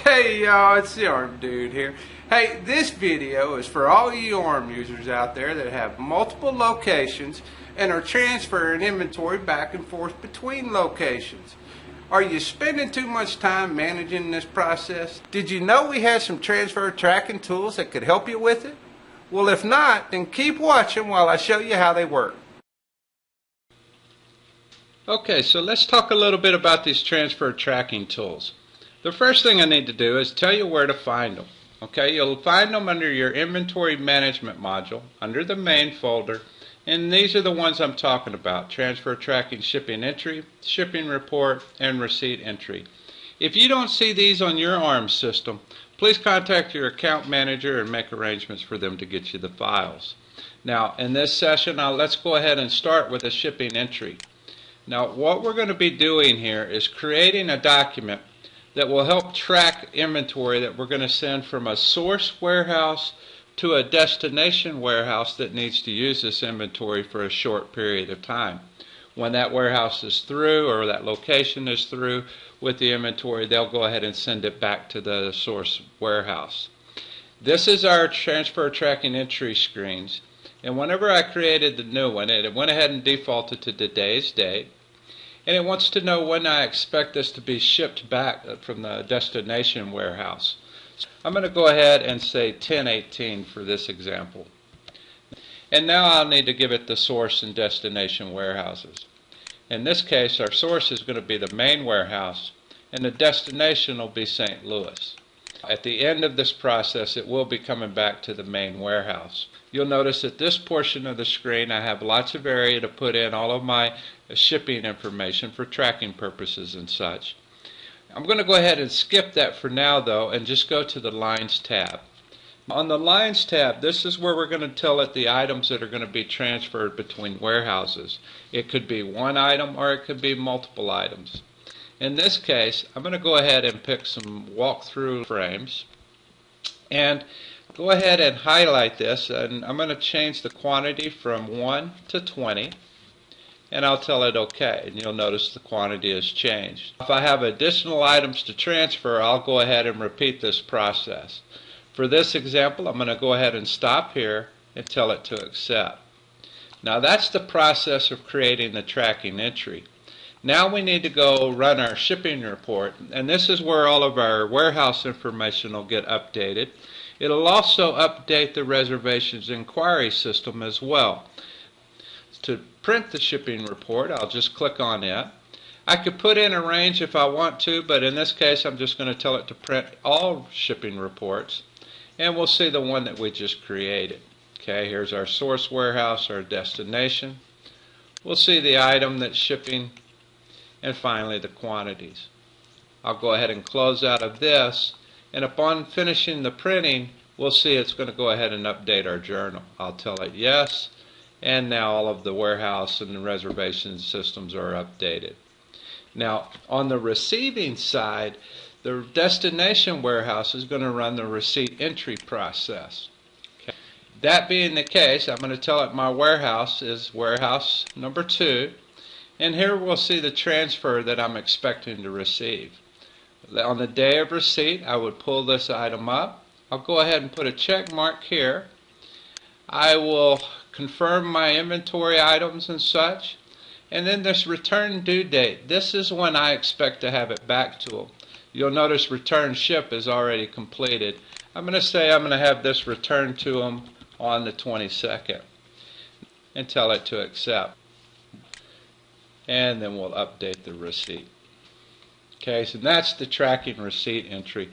Hey y'all, it's the Arm Dude here. Hey, this video is for all you ARM users out there that have multiple locations and are transferring inventory back and forth between locations. Are you spending too much time managing this process? Did you know we have some transfer tracking tools that could help you with it? Well, if not, then keep watching while I show you how they work. Okay, so let's talk a little bit about these transfer tracking tools. The first thing I need to do is tell you where to find them. Okay, you'll find them under your inventory management module, under the main folder, and these are the ones I'm talking about: transfer tracking, shipping entry, shipping report, and receipt entry. If you don't see these on your ARM system, please contact your account manager and make arrangements for them to get you the files. Now, in this session, let's go ahead and start with a shipping entry. Now, what we're going to be doing here is creating a document that will help track inventory that we're going to send from a source warehouse to a destination warehouse that needs to use this inventory for a short period of time. When that warehouse is through, or that location is through with the inventory, they'll go ahead and send it back to the source warehouse. This is our transfer tracking entry screens, and whenever I created the new one, it went ahead and defaulted to today's date. And it wants to know when I expect this to be shipped back from the destination warehouse. I'm going to go ahead and say 10/18 for this example. And now I'll need to give it the source and destination warehouses. In this case, our source is going to be the main warehouse, and the destination will be St. Louis. At the end of this process, it will be coming back to the main warehouse. You'll notice at this portion of the screen I have lots of area to put in all of my shipping information for tracking purposes and such. I'm going to go ahead and skip that for now though, and just go to the Lines tab. On the Lines tab, this is where we're going to tell it the items that are going to be transferred between warehouses. It could be one item or it could be multiple items. In this case, I'm going to go ahead and pick some walkthrough frames and go ahead and highlight this, and I'm going to change the quantity from 1 to 20, and I'll tell it OK, and you'll notice the quantity has changed. If I have additional items to transfer, I'll go ahead and repeat this process. For this example, I'm going to go ahead and stop here and tell it to accept. Now that's the process of creating the tracking entry. Now we need to go run our shipping report, and this is where all of our warehouse information will get updated. It'll also update the reservations inquiry system as well. To print the shipping report, I'll just click on it. I could put in a range if I want to, but in this case I'm just going to tell it to print all shipping reports, and we'll see the one that we just created. Okay, here's our source warehouse, our destination. We'll see the item that's shipping, and finally the quantities. I'll go ahead and close out of this, and upon finishing the printing, we'll see it's going to go ahead and update our journal. I'll tell it yes, and now all of the warehouse and the reservation systems are updated. Now on the receiving side, the destination warehouse is going to run the receipt entry process. Okay. That being the case, I'm going to tell it my warehouse is warehouse number 2, and here we'll see the transfer that I'm expecting to receive. On the day of receipt, I would pull this item up. I'll go ahead and put a check mark here. I will confirm my inventory items and such. And then this return due date, this is when I expect to have it back to them. You'll notice return ship is already completed. I'm going to say I'm going to have this returned to them on the 22nd and tell it to accept. And then we'll update the receipt. Okay, so that's the tracking receipt entry.